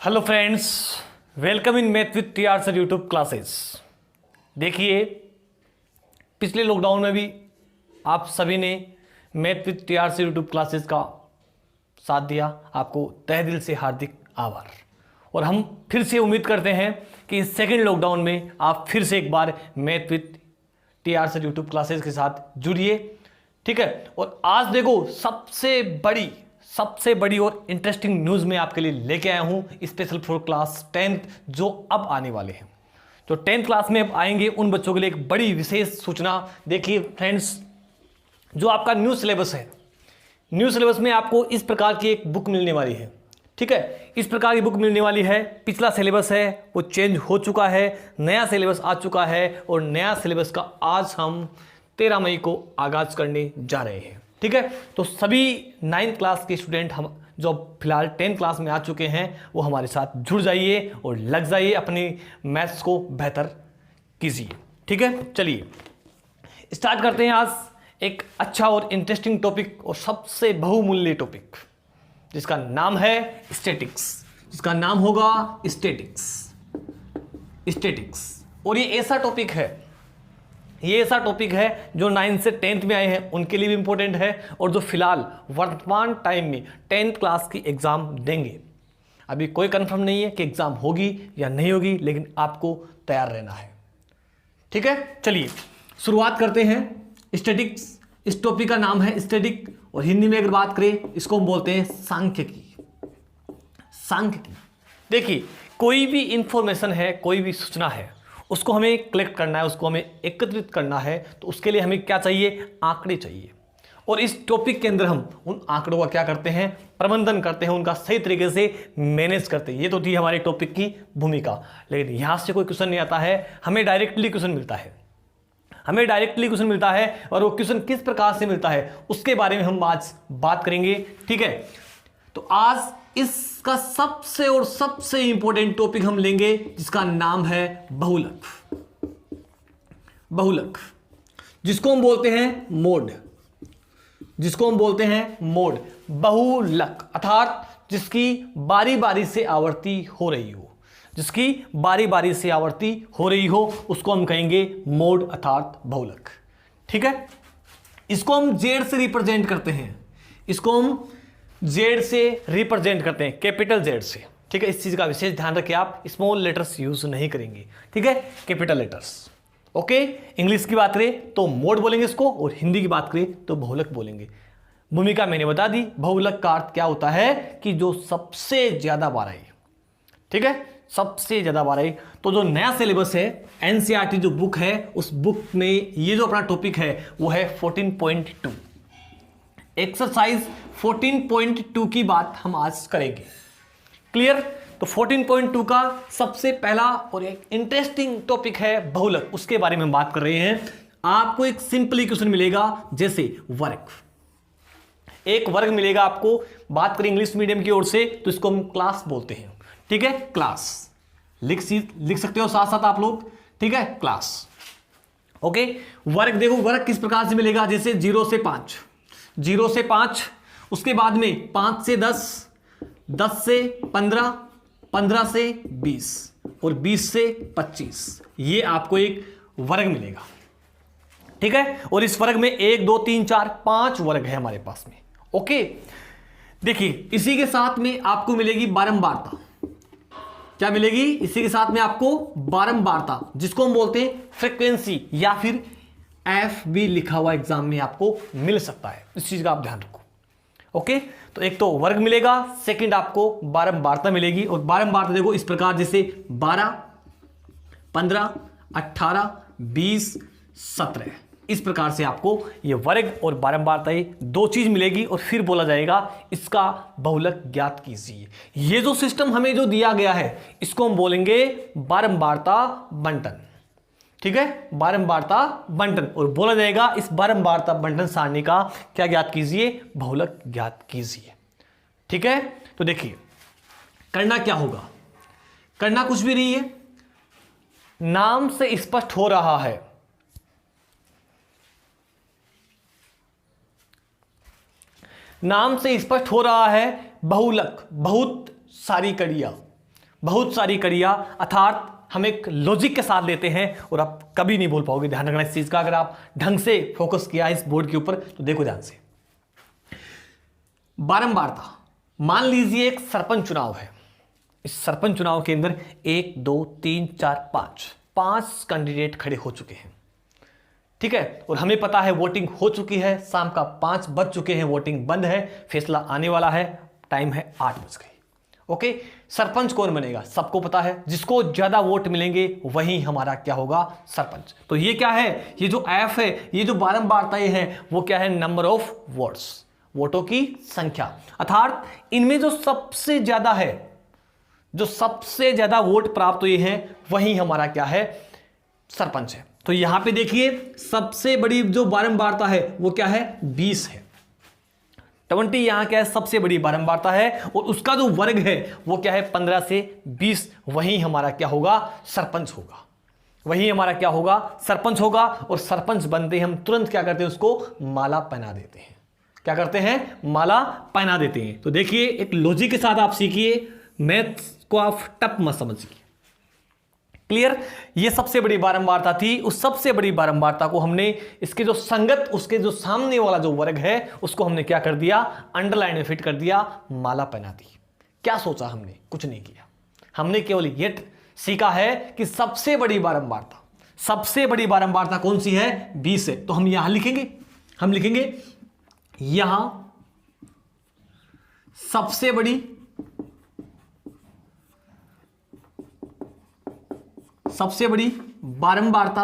Hello friends, welcome in math with TR sir YouTube classes. देखिए, पिछले lockdown में भी आप सभी ने math with TR sir YouTube classes का साथ दिया। आपको तहे दिल से हार्दिक आभार। और हम फिर से उम्मीद करते हैं कि इस सेकेंड लॉकडाउन में आप फिर से एक बार math with TR sir YouTube classes के साथ जुड़िए, ठीक है। और आज देखो, सबसे बड़ी और इंटरेस्टिंग न्यूज़ मैं आपके लिए लेके आया हूं, स्पेशल फॉर क्लास 10th जो अब आने वाले हैं। जो 10th क्लास में अब आएंगे उन बच्चों के लिए एक बड़ी विशेष सूचना। देखिए फ्रेंड्स, जो आपका न्यू सिलेबस है, न्यू सिलेबस में आपको इस प्रकार की एक बुक मिलने वाली है, ठीक है। इस प्रकार की बुक मिलने वाली है। पिछला सिलेबस है वो चेंज हो चुका है, नया सिलेबस आ चुका है और नया सिलेबस का आज हम 13 मई को आगाज करने जा रहे हैं, ठीक है। तो सभी 9th क्लास के स्टूडेंट हम जो फिलहाल 10th क्लास में आ चुके हैं वो हमारे साथ जुड़ जाइए और लग जाइए, अपनी मैथ्स को बेहतर कीजिए, ठीक है। चलिए स्टार्ट करते हैं आज एक अच्छा और इंटरेस्टिंग टॉपिक और सबसे बहुमूल्य टॉपिक जिसका नाम है स्टैटिक्स, जिसका नाम होगा स्टैटिक्स। और ये ऐसा टॉपिक है जो 9th से 10th में आए हैं उनके लिए भी इंपॉर्टेंट है, और जो फिलहाल वर्तमान टाइम में 10th क्लास की एग्जाम देंगे। अभी कोई कंफर्म नहीं है कि एग्जाम होगी या नहीं होगी, लेकिन आपको तैयार रहना है, ठीक है। चलिए शुरुआत करते हैं। स्टैटिक्स, इस टॉपिक का नाम है स्टैटिक, और हिंदी में अगर बात करें इसको हम बोलते हैं सांख्यिकी। देखिए, कोई भी इंफॉर्मेशन है, कोई भी सूचना है, उसको हमें कलेक्ट करना है, उसको हमें एकत्रित करना है, तो उसके लिए हमें क्या चाहिए? आंकड़े चाहिए। और इस टॉपिक के अंदर हम उन आंकड़ों का क्या करते हैं? प्रबंधन करते हैं, उनका सही तरीके से मैनेज करते हैं। ये तो थी हमारे टॉपिक की भूमिका। लेकिन यहां से कोई क्वेश्चन नहीं आता है, हमें डायरेक्टली क्वेश्चन मिलता है। और वो क्वेश्चन किस प्रकार से मिलता है उसके बारे में हम आज बात करेंगे, ठीक है। तो आज इसका सबसे इंपॉर्टेंट टॉपिक हम लेंगे जिसका नाम है बहुलक, जिसको हम बोलते हैं मोड। बहुलक अर्थात जिसकी बारी बारी से आवर्ती हो रही हो, उसको हम कहेंगे मोड अर्थात बहुलक, ठीक है। इसको हम जेड से रिप्रेजेंट करते हैं, कैपिटल जेड से, ठीक है। इस चीज का विशेष ध्यान रखें, आप स्मॉल लेटर्स यूज नहीं करेंगे, ठीक है, कैपिटल लेटर्स, ओके। इंग्लिश की बात करें तो मोड बोलेंगे इसको, और हिंदी की बात करें तो बहुलक बोलेंगे। भूमिका मैंने बता दी। बहुलक का अर्थ क्या होता है कि जो सबसे ज्यादा बार आई, ठीक है, सबसे ज्यादा बार आई। तो जो नया सिलेबस है, एनसीईआरटी जो बुक है, उस बुक में ये जो अपना टॉपिक है वो है 14.2। एक्सरसाइज 14.2 की बात हम आज करेंगे, क्लियर। तो 14.2 का सबसे पहला और एक इंटरेस्टिंग टॉपिक है बहुलक, उसके बारे में बात कर रहे हैं। आपको एक सिंपल क्वेश्चन मिलेगा, जैसे एक वर्ग मिलेगा आपको। बात करें इंग्लिश मीडियम की ओर से तो इसको हम क्लास बोलते हैं, ठीक है। क्लास लिख सकते हो साथ साथ आप लोग, ठीक है, क्लास, ओके। वर्ग देखो, वर्ग किस प्रकार से मिलेगा? जैसे 0 से 5, उसके बाद में 5 से 10, 10 से 15, 15 से 20 और 20 से 25। ये आपको एक वर्ग मिलेगा, ठीक है। और इस वर्ग में 1 2 3 4 5 वर्ग है हमारे पास में, ओके। देखिए, इसी के साथ में आपको मिलेगी बारंबारता। क्या मिलेगी? इसी के साथ में आपको बारंबारता, जिसको हम बोलते हैं फ्रीक्वेंसी, या फिर एफ भी लिखा हुआ एग्जाम में आपको मिल सकता है। इस चीज का आप ध्यान रखो, ओके। तो एक तो वर्ग मिलेगा, सेकंड आपको बारंबारता मिलेगी। और बारंबारता देखो इस प्रकार, जैसे 12, 15, 18, 20, 17, इस प्रकार से आपको ये वर्ग और बारंबारता, ये दो चीज मिलेगी। और फिर बोला जाएगा इसका बहुलक ज्ञात कीजिए। ये जो सिस्टम हमें जो दिया गया है इसको हम बोलेंगे बारंबारता बंटन, ठीक है, बारंबारता बंटन। और बोला जाएगा इस बारंबारता बंटन सारणी का क्या ज्ञात कीजिए? बहुलक ज्ञात कीजिए, ठीक है। तो देखिए, करना क्या होगा? करना कुछ भी नहीं है, नाम से स्पष्ट हो रहा है, बहुलक, बहुत सारी कड़ियां, बहुत सारी कड़ियाँ, अर्थात हम एक लॉजिक के साथ लेते हैं और आप कभी नहीं भूल पाओगे। ध्यान रखना इस चीज़ का, अगर आप ढंग से फोकस किया इस बोर्ड के ऊपर तो देखो ध्यान से। बारंबारता, मान लीजिए एक सरपंच चुनाव है। इस सरपंच चुनाव के अंदर 1 2 3 4 5 कैंडिडेट खड़े हो चुके हैं, ठीक है। और हमें पता है वोटिंग हो चुकी है, शाम का 5 बज चुके हैं, वोटिंग बंद है, फैसला आने वाला है, टाइम है 8 बज गए। ओके, सरपंच कौन बनेगा सबको पता है, जिसको ज्यादा वोट मिलेंगे वही हमारा क्या होगा, सरपंच। तो ये क्या है, ये जो एफ है, ये जो बारंबारताएं हैं वो क्या है, नंबर ऑफ वोट्स, वोटों की संख्या। अर्थात इनमें जो सबसे ज्यादा है, जो सबसे ज्यादा वोट प्राप्त हुए हैं वही हमारा क्या है, सरपंच है। तो यहां पे देखिए सबसे बड़ी जो बारंबारता है वो क्या है, 20 है। 20 यहां क्या है, सबसे बड़ी बारंबारता है, और उसका जो वर्ग है वो क्या है, 15 से 20, वही हमारा क्या होगा, सरपंच होगा, वही हमारा क्या होगा, सरपंच होगा। और सरपंच बनते हम तुरंत क्या करते हैं, उसको माला पहना देते हैं। क्या करते हैं, माला पहना देते हैं। तो देखिए एक लॉजिक के साथ आप सीखिए, मैथ्स को आप टप मत समझिए। क्लियर, ये सबसे बड़ी बारंबारता थी। उस सबसे बड़ी बारंबारता को हमने इसके जो संगत, उसके जो सामने वाला जो वर्ग है उसको हमने क्या कर दिया, अंडरलाइन में फिट कर दिया, माला पहना दी। क्या सोचा हमने, कुछ नहीं किया, हमने केवल ये सीखा है कि सबसे बड़ी बारंबारता, सबसे बड़ी बारंबारता कौन सी है, 20 है। तो हम यहां लिखेंगे, हम लिखेंगे यहां सबसे बड़ी, सबसे बड़ी बारंबारता,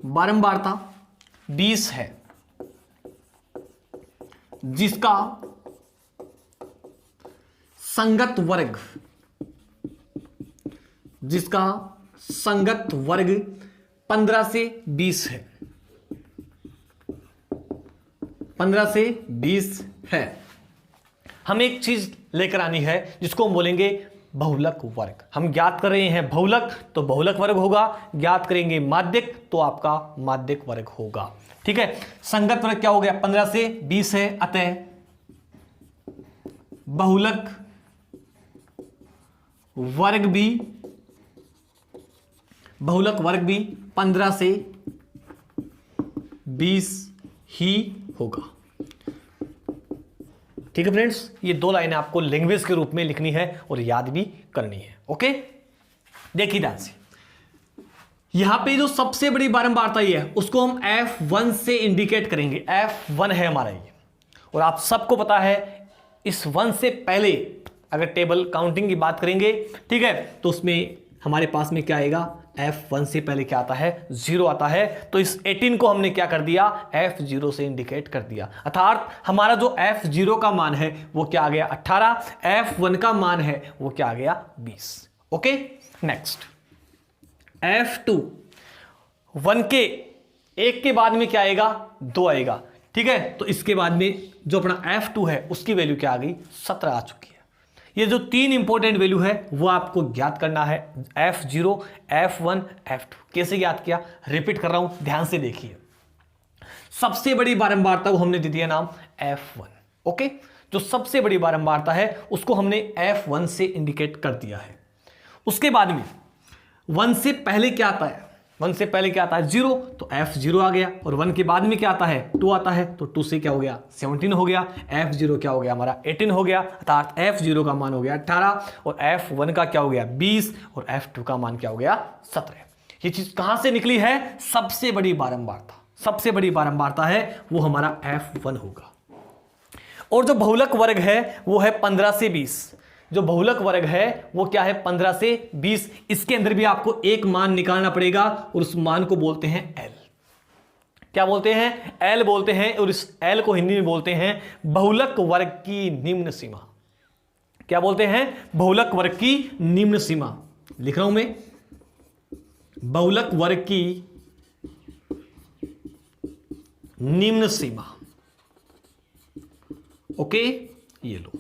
बारंबारता 20 है, जिसका संगत वर्ग, जिसका संगत वर्ग 15 से 20 है, 15 से 20 है। हम एक चीज लेकर आनी है जिसको हम बोलेंगे बहुलक वर्ग। हम ज्ञात कर रहे हैं बहुलक, तो बहुलक वर्ग होगा, ज्ञात करेंगे माध्यक तो आपका माध्यक वर्ग होगा, ठीक है। संगत वर्ग क्या हो गया, 15 से 20 है, अतः बहुलक वर्ग भी, बहुलक वर्ग भी 15 से 20 ही होगा, ठीक है फ्रेंड्स। ये 2 लाइनें आपको लैंग्वेज के रूप में लिखनी है और याद भी करनी है। ओके, देखिए ध्यान से, यहां पे जो सबसे बड़ी बारंबारता ये है उसको हम F1 से इंडिकेट करेंगे। F1 है हमारा ये, और आप सबको पता है इस 1 से पहले अगर टेबल काउंटिंग की बात करेंगे, ठीक है, तो उसमें हमारे पास में क्या आएगा, F1 से पहले क्या आता है, 0 आता है। तो इस 18 को हमने क्या कर दिया, F0 से इंडिकेट कर दिया। अर्थात हमारा जो F0 का मान है वो क्या आ गया, 18, F1 का मान है वो क्या आ गया, 20। ओके, नेक्स्ट F2, 1 के 1 के बाद में क्या आएगा, 2 आएगा, ठीक है। तो इसके बाद में जो अपना F2 है उसकी वैल्यू क्या आ गई, 17 आ चुकी है। ये जो 3 इंपॉर्टेंट वैल्यू है वो आपको ज्ञात करना है, F0, F1, F2। कैसे ज्ञात किया, रिपीट कर रहा हूं, ध्यान से देखिए। सबसे बड़ी बारंबारता को हमने दे दिया नाम F1। ओके, जो सबसे बड़ी बारंबारता है उसको हमने F1 से इंडिकेट कर दिया है। उसके बाद में 1 से पहले क्या आता है, 1 से पहले क्या आता है, 0, तो F0 आ गया। और 1 के बाद में क्या आता है, 2 आता है, तो 2 से क्या हो गया, 17 हो गया। F0 क्या हो गया हमारा, 18 हो गया, अर्थात F0 का मान हो गया 18, और F1 का क्या हो गया, 20, और F2 का मान क्या हो गया, 17। ये चीज कहां से निकली है, सबसे बड़ी बारंबारता, सबसे बड़ी बारंबारता है वो हमारा F1 होगा। और जो बहुलक वर्ग है वो है 15 से 20। जो बहुलक वर्ग है वो क्या है, 15 से 20। इसके अंदर भी आपको एक मान निकालना पड़ेगा और उस मान को बोलते हैं L। क्या बोलते हैं, L बोलते हैं। और इस L को हिंदी में बोलते हैं बहुलक वर्ग की निम्न सीमा। क्या बोलते हैं, बहुलक वर्ग की निम्न सीमा। लिख रहा हूं मैं, बहुलक वर्ग की निम्न सीमा। ओके, ये लो।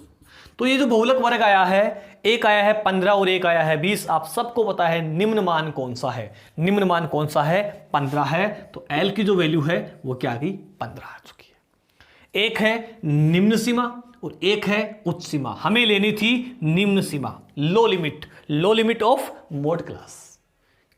तो ये जो बहुलक वर्ग आया है, एक आया है 15 और एक आया है 20। आप सबको पता है निम्न मान कौन सा है, निम्न मान कौन सा है, 15 है। तो L की जो वैल्यू है वो क्या आ गई, 15 आ चुकी है। एक है निम्न सीमा और एक है उच्च सीमा। हमें लेनी थी निम्न सीमा, low limit of mode class.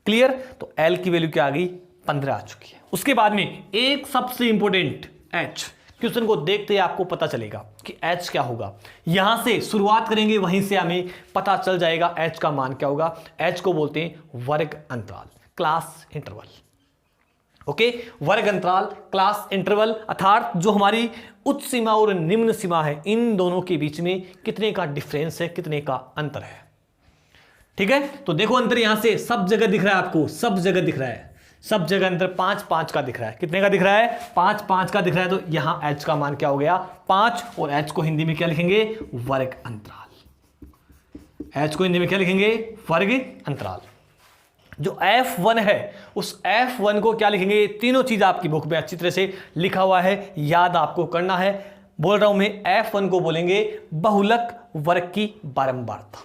Clear? तो L की वैल्यू क्या आ गई? 15 आ चुकी है। उसके बाद में एक सबसे इंपॉर्टेंट H, क्वेश्चन को देखते ही आपको पता चलेगा कि H क्या होगा। यहां से शुरुआत करेंगे, वहीं से हमें पता चल जाएगा H का मान क्या होगा। H को बोलते हैं वर्ग अंतराल, क्लास इंटरवल। ओके, वर्ग अंतराल, क्लास इंटरवल, अर्थात जो हमारी उच्च सीमा और निम्न सीमा है, इन दोनों के बीच में कितने का डिफरेंस है, कितने का अंतर है। ठीक है, तो देखो अंतर यहां से सब जगह दिख रहा है आपको, सब जगह दिख रहा है, सब जगह अंतर 5-5 का दिख रहा है। कितने का दिख रहा है? 5-5 का दिख रहा है। तो यहां H का मान क्या हो गया? 5। और H को हिंदी में क्या लिखेंगे? वर्ग अंतराल। H को हिंदी में क्या लिखेंगे? वर्ग अंतराल। जो F1 है उस F1 को क्या लिखेंगे? तीनों चीज आपकी बुक में अच्छी तरह से लिखा हुआ है, याद आपको करना है। बोल रहा हूं मैं, F1 को बोलेंगे बहुलक वर्ग की बारंबारता।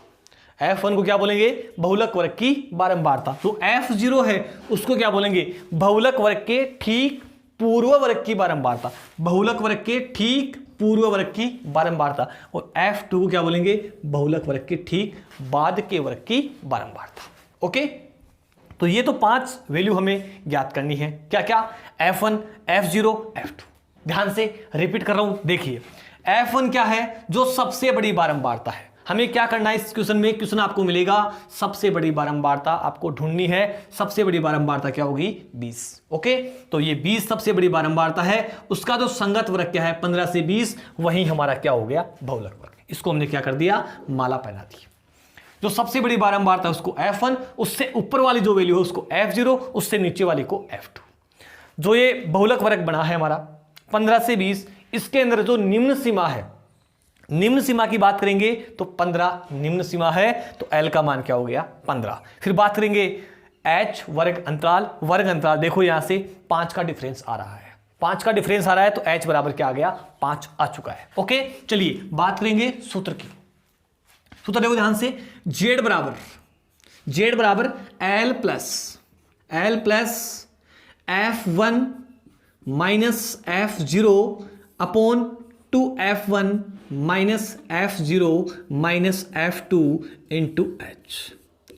F1 को क्या बोलेंगे? बहुलक वर्ग की बारंबारता। तो F0 है उसको क्या बोलेंगे? बहुलक वर्ग के ठीक पूर्व वर्ग की बारंबारता, बहुलक वर्ग के ठीक पूर्व वर्ग की बारंबारता। और F2 को क्या बोलेंगे? बहुलक वर्ग के ठीक बाद के वर्ग की बारंबारता। ओके, तो ये तो 5 वैल्यू हमें ज्ञात करनी है। क्या क्या? F1, F0, F2। ध्यान से रिपीट कर रहा हूं, देखिए F1 क्या है? जो सबसे बड़ी बारंबारता है। हमें क्या करना है इस क्वेश्चन में? क्वेश्चन आपको मिलेगा सबसे बड़ी बारंबारता आपको ढूंढनी है। सबसे बड़ी बारंबारता क्या होगी? 20। ओके, तो ये 20 सबसे बड़ी बारंबारता है। उसका जो संगत वर्ग क्या है? 15 से 20, वही हमारा क्या हो गया? बहुलक वर्ग। इसको हमने क्या कर दिया? माला पहना दी। जो सबसे बड़ी बारंबारता है उसको F1, उससे ऊपर वाली जो वैल्यू है उसको F0, उससे नीचे वाली को F2। जो ये बहुलक वर्ग बना है हमारा 15 से 20, इसके अंदर जो निम्न सीमा है, निम्न सीमा की बात करेंगे तो 15 निम्न सीमा है। तो L का मान क्या हो गया? 15। फिर बात करेंगे H वर्ग अंतराल, देखो यहां से 5 का डिफरेंस आ रहा है, 5 का डिफरेंस आ रहा है। तो H बराबर क्या आ गया? 5 आ चुका है। ओके, चलिए बात करेंगे सूत्र की। सूत्र देखो ध्यान से, Z बराबर L plus F1 minus F0 upon 2F1 minus F0 minus F2 into H।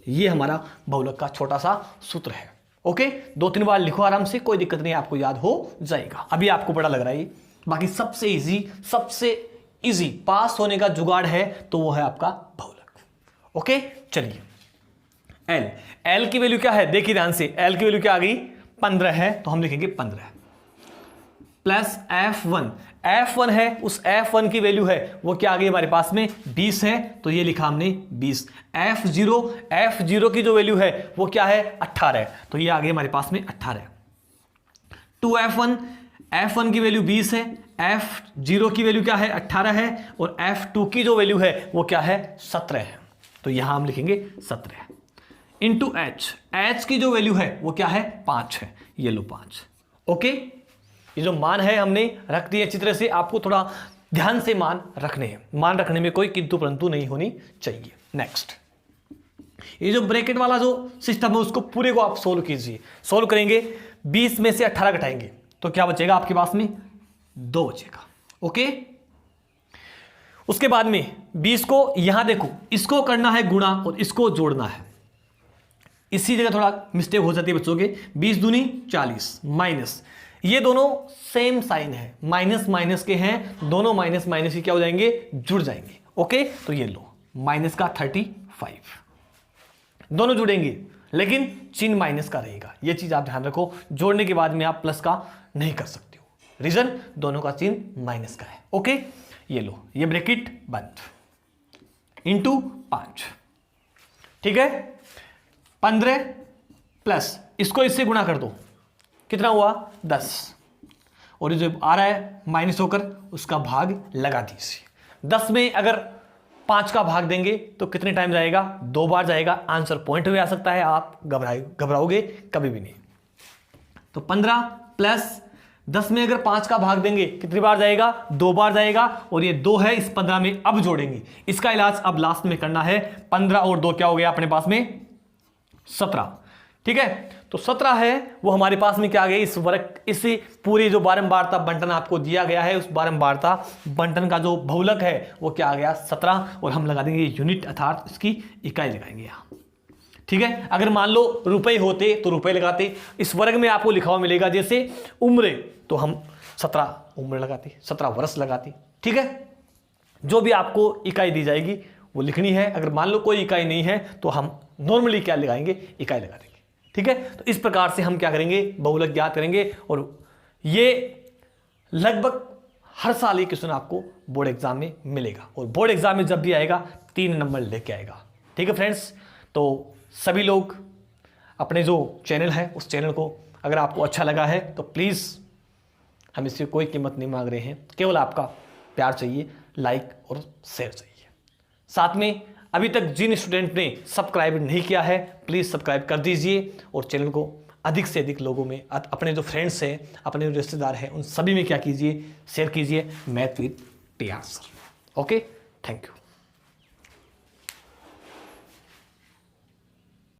ये हमारा बहुलक का छोटा सा सूत्र है। ओके, 2-3 बार लिखो आराम से, कोई दिक्कत नहीं, आपको याद हो जाएगा। अभी आपको बड़ा लग रहा है ये, बाकी सबसे इजी पास होने का जुगाड़ है तो वो है आपका बहुलक। ओके, चलिए L की वैल्यू क्या है? देखिए ध्यान से, L की वैल्यू क्या आ गई? 15 है, तो हम लिखेंगे 15 प्लस F1 है, उस F1 की वैल्यू है वो क्या आ गई हमारे पास में? 20 है, तो ये लिखा हमने 20। F0 की जो वैल्यू है वो क्या है? 18 है, तो ये आ गई हमारे पास में 18। 2F1 की वैल्यू 20 है, F0 की वैल्यू क्या है? 18 है, और F2 की जो वैल्यू है वो क्या है? 17 है, तो यहां हम लिखेंगे 17 इंटू H की जो वैल्यू है वो क्या है? 5 है, ये लो 5। ओके, ये जो मान है हमने रख दिए अच्छी तरह से। आपको थोड़ा ध्यान से मान रखने हैं, मान रखने में कोई किंतु परंतु नहीं होनी चाहिए। नेक्स्ट, ये जो ब्रैकेट वाला जो सिस्टम है उसको पूरे को आप सोल्व कीजिए। सोल्व करेंगे, 20 में से 18 घटाएंगे तो क्या बचेगा आपके पास में? 2 बचेगा। ओके, उसके बाद में 20 को यहां देखो, इसको करना है गुणा और इसको जोड़ना है। इसी जगह थोड़ा मिस्टेक हो जाती है बच्चों के। 20 दूनी 40 माइनस, ये दोनों सेम साइन है, माइनस माइनस के हैं, दोनों माइनस माइनस ही क्या हो जाएंगे? जुड़ जाएंगे। ओके, तो ये लो माइनस का 35, दोनों जुड़ेंगे लेकिन चिन्ह माइनस का रहेगा। ये चीज आप ध्यान रखो, जोड़ने के बाद में आप प्लस का नहीं कर सकते हो, रीजन दोनों का चिन्ह माइनस का है। ओके, ये लो, ये ब्रैकेट बंद इंटू 5। ठीक है, 15 प्लस इसको इससे गुणा कर दो, कितना हुआ? 10, और जो आ रहा है माइनस होकर उसका भाग लगा दीजिए। 10 में अगर 5 का भाग देंगे तो कितने टाइम जाएगा? 2 बार जाएगा। आंसर पॉइंट में आ सकता है, आप घबराओगे कभी भी नहीं। तो 15 प्लस 10 में अगर 5 का भाग देंगे कितनी बार जाएगा? 2 बार जाएगा, और ये 2 है, इस 15 में अब जोड़ेंगे। इसका इलाज अब लास्ट में करना है। 15 और 2 क्या हो गया अपने पास में? 17। ठीक है, तो 17 है वो हमारे पास में क्या आ गया, इस वर्ग, इस पूरी जो बारंबारता बंटन आपको दिया गया है, उस बारंबारता बंटन का जो बहुलक है वो क्या आ गया 17, और हम लगा देंगे यूनिट अर्थात इसकी इकाई लगाएंगे यहाँ। ठीक है, अगर मान लो रुपए होते तो रुपए लगाते, इस वर्ग में आपको लिखा हुआ मिलेगा जैसे उम्र, तो हम 17 उम्र लगाते, 17 वर्ष लगाते। ठीक है, जो भी आपको इकाई दी जाएगी वो लिखनी है। अगर मान लो कोई इकाई नहीं है तो हम नॉर्मली क्या लगाएंगे, इकाई लगा देंगे। ठीक है, तो इस प्रकार से हम क्या करेंगे, बहुलक ज्ञात करेंगे। और ये लगभग हर साल ये क्वेश्चन आपको बोर्ड एग्जाम में मिलेगा, और बोर्ड एग्जाम में जब भी आएगा 3 नंबर लेके आएगा। ठीक है फ्रेंड्स, तो सभी लोग अपने जो चैनल है उस चैनल को अगर आपको अच्छा लगा है तो प्लीज़, हम इससे कोई कीमत नहीं मांग रहे हैं, केवल आपका प्यार चाहिए, लाइक और शेयर चाहिए। साथ में अभी तक जिन स्टूडेंट ने सब्सक्राइब नहीं किया है प्लीज़ सब्सक्राइब कर दीजिए, और चैनल को अधिक से अधिक लोगों में, अपने जो फ्रेंड्स हैं, अपने जो रिश्तेदार हैं, उन सभी में क्या कीजिए, शेयर कीजिए। Math with TR sir. Okay, thank you.